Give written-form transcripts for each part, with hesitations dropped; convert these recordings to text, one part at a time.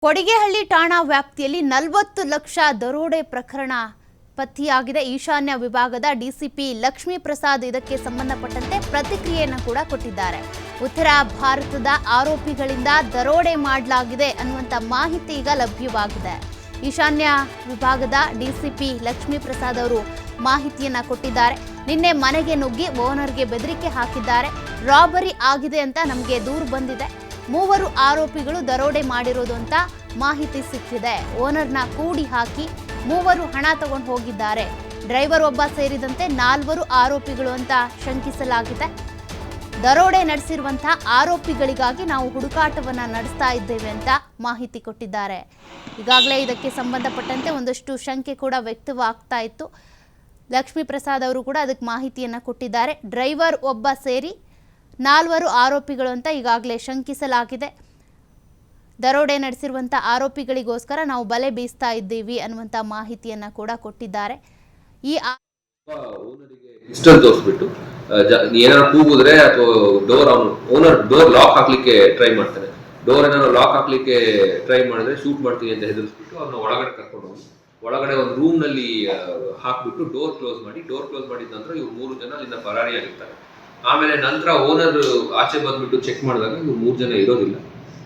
ಕೊಡಿಗೆಹಳ್ಳಿ ಠಾಣಾ ವ್ಯಾಪ್ತಿಯಲ್ಲಿ 40 ಲಕ್ಷ ದರೋಡೆ ಪ್ರಕರಣ ಪತ್ತೆಯಾಗಿದೆ. ಈಶಾನ್ಯ ವಿಭಾಗದ ಡಿಸಿಪಿ ಲಕ್ಷ್ಮೀ ಪ್ರಸಾದ್ ಇದಕ್ಕೆ ಸಂಬಂಧಪಟ್ಟಂತೆ ಪ್ರತಿಕ್ರಿಯೆಯನ್ನು ಕೂಡ ಕೊಟ್ಟಿದ್ದಾರೆ. ಉತ್ತರ ಭಾರತದ ಆರೋಪಿಗಳಿಂದ ದರೋಡೆ ಮಾಡಲಾಗಿದೆ ಅನ್ನುವಂತ ಮಾಹಿತಿ ಈಗ ಲಭ್ಯವಾಗಿದೆ. ಈಶಾನ್ಯ ವಿಭಾಗದ ಡಿಸಿಪಿ ಲಕ್ಷ್ಮೀ ಪ್ರಸಾದ್ ಅವರು ಮಾಹಿತಿಯನ್ನ ಕೊಟ್ಟಿದ್ದಾರೆ. ನಿನ್ನೆ ಮನೆಗೆ ನುಗ್ಗಿ ಓನರ್ಗೆ ಬೆದರಿಕೆ ಹಾಕಿದ್ದಾರೆ. ರಾಬರಿ ಆಗಿದೆ ಅಂತ ನಮಗೆ ದೂರು ಬಂದಿದೆ. 3 ಆರೋಪಿಗಳು ದರೋಡೆ ಮಾಡಿರೋದು ಅಂತ ಮಾಹಿತಿ ಸಿಕ್ಕಿದೆ. ಓನರ್ನ ಕೂಡಿ ಹಾಕಿ 3 ಹಣ ತಗೊಂಡು ಹೋಗಿದ್ದಾರೆ. ಡ್ರೈವರ್ ಒಬ್ಬ ಸೇರಿದಂತೆ 4 ಆರೋಪಿಗಳು ಅಂತ ಶಂಕಿಸಲಾಗಿದೆ. ದರೋಡೆ ನಡೆಸಿರುವಂತಹ ಆರೋಪಿಗಳಿಗಾಗಿ ನಾವು ಹುಡುಕಾಟವನ್ನ ನಡೆಸ್ತಾ ಇದ್ದೇವೆ ಅಂತ ಮಾಹಿತಿ ಕೊಟ್ಟಿದ್ದಾರೆ. ಈಗಾಗಲೇ ಇದಕ್ಕೆ ಸಂಬಂಧಪಟ್ಟಂತೆ ಒಂದಷ್ಟು ಶಂಕೆ ಕೂಡ ವ್ಯಕ್ತವಾಗ್ತಾ ಇತ್ತು. ಲಕ್ಷ್ಮೀ ಪ್ರಸಾದ್ ಅವರು ಕೂಡ ಅದಕ್ಕೆ ಮಾಹಿತಿಯನ್ನ ಕೊಟ್ಟಿದ್ದಾರೆ. ಡ್ರೈವರ್ ಒಬ್ಬ ಸೇರಿ 4 ಆರೋಪಿಗಳು ಅಂತ ಈಗಾಗಲೇ ಶಂಕಿಸಲಾಗಿದೆ. ದರೋಡೆ ನಡೆಸಿರುವಂಥ ಆರೋಪಿಗಳಿಗೋಸ್ಕರ ನಾವು ಬಲೆ ಬೀಸ್ತಾ ಇದ್ದೀವಿ ಅನ್ನುವಂಥ ಮಾಹಿತಿಯನ್ನ ಕೂಡ ಕೊಟ್ಟಿದ್ದಾರೆ. ಈ ಡಿಸ್ಟೆನ್ಸ್ ತೋರಿಸ್ಬಿಟ್ಟು ಏನಾದ್ರು ಕೂಗಿದ್ರೆ ಅಥವಾ ಓನರ್ ಡೋರ್ ಲಾಕ್ ಹಾಕ್ಲಿಕ್ಕೆ ಟ್ರೈ ಮಾಡ್ತಾನೆ. ಡೋರ್ ಏನಾದ್ರು ಲಾಕ್ ಹಾಕ್ಲಿಕ್ಕೆ ಟ್ರೈ ಮಾಡಿದ್ರೆ ಶೂಟ್ ಮಾಡ್ತೀವಿ ಅಂತ ಹೆದರ್ಸ್ಬಿಟ್ಟು ಅವ್ರನ್ನ ಒಳಗಡೆ ಕರ್ಕೊಂಡು ಹೋಗಿ ಒಳಗಡೆ ಒಂದು ರೂಮ್ ನಲ್ಲಿ ಹಾಕ್ಬಿಟ್ಟು ಡೋರ್ ಕ್ಲೋಸ್ ಮಾಡಿದ ನಂತರ ಇವ್ರು 3 ಜನ ಅಲ್ಲಿಂದ ಪರಾರಿಯಾಗಿರ್ತಾರೆ. ಆಮೇಲೆ ನಂತರ ಓನರ್ ಆಚೆ ಬಂದ್ಬಿಟ್ಟು ಚೆಕ್ ಮಾಡಿದಾಗ ಇವ್ರು 3 ಜನ ಇರೋದಿಲ್ಲ.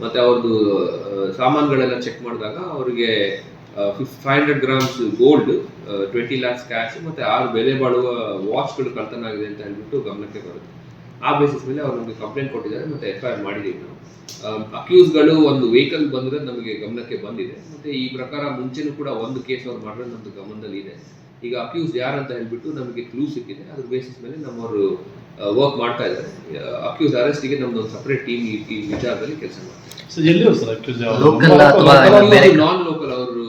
ಮತ್ತೆ ಅವ್ರದ್ದು ಸಾಮಾನುಗಳೆಲ್ಲ ಚೆಕ್ ಮಾಡಿದಾಗ ಅವರಿಗೆ 500 ಗ್ರಾಮ್ಸ್ ಗೋಲ್ಡ್, 20 lakhs ಕ್ಯಾಶ್ ಮತ್ತೆ 6 ಬೆಲೆ ಬಾಳುವ ವಾಚ್ಗಳು ಕಳ್ತನ ಆಗಿದೆ ಅಂತ ಹೇಳ್ಬಿಟ್ಟು ಗಮನಕ್ಕೆ ಬರುತ್ತೆ. ಆ ಬೇಸಿಸ್ ಮೇಲೆ ಅವ್ರು ನಮಗೆ ಕಂಪ್ಲೇಂಟ್ ಕೊಟ್ಟಿದ್ದಾರೆ. ಮತ್ತೆ FIR ಮಾಡಿದ್ದೀವಿ ನಾವು. ಅಕ್ಯೂಸ್ಗಳು ಒಂದು ವೆಹಿಕಲ್ ಬಂದ್ರೆ ನಮಗೆ ಗಮನಕ್ಕೆ ಬಂದಿದೆ. ಮತ್ತೆ ಈ ಪ್ರಕಾರ ಮುಂಚೆನೂ ಕೂಡ ಒಂದು ಕೇಸ್ ಅವ್ರು ಮಾಡಿದ್ರೆ ನಮ್ದು ಗಮನದಲ್ಲಿ ಇದೆ. ಈಗ ಅಕ್ಯೂಸ್ ಯಾರಂತ ಹೇಳ್ಬಿಟ್ಟು ನಮಗೆ ಕ್ಲೂ ಸಿಕ್ಕಿದೆ. ಅದ್ರ ಬೇಸಿಸ್ ಮೇಲೆ ನಮ್ಮವರು ವರ್ಕ್ ಮಾಡ್ತಾ ಇದ್ದಾರೆ. ಅಕ್ಯೂಸ್ ಅರೆಸ್ಟಿಗೆ ನಮ್ದು ಒಂದು ಸಪರೇಟ್ ಟೀಮ್ ಈ ವಿಚಾರದಲ್ಲಿ ಕೆಲಸ ಮಾಡ್ತಾರೆ. ನಾನ್ ಲೋಕಲ್ ಅವರು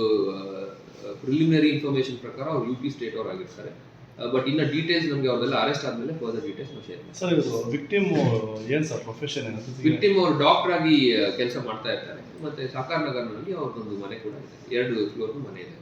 ಪ್ರಿಲಿಮಿನರಿ ಇನ್ಫಾರ್ಮೇಶನ್ ಪ್ರಕಾರ ಅವ್ರು UP ಸ್ಟೇಟ್ ಅವ್ರು ಆಗಿರ್ತಾರೆ. ಬಟ್ ಇನ್ನ ಡೀಟೇಲ್ಸ್ ನಮಗೆ ಅವ್ರದೆಲ್ಲ ಅರೆಸ್ಟ್ ಆದ್ಮೇಲೆ ಫರ್ದರ್ ಡೀಟೇಲ್ಸ್ ಶೇರ್ ಮಾಡ್ತಾರೆ. ವಿಕ್ಟಿಮ್ ಅವರು ಡಾಕ್ಟರ್ ಆಗಿ ಕೆಲಸ ಮಾಡ್ತಾ ಇರ್ತಾರೆ. ಮತ್ತೆ ಸಾಕಾರ್ ನಗರ್ನಲ್ಲಿ ಅವ್ರದ್ದೊಂದು ಮನೆ ಕೂಡ ಇದೆ. 2 ಫ್ಲೋರ್ ಮನೆ ಇದೆ.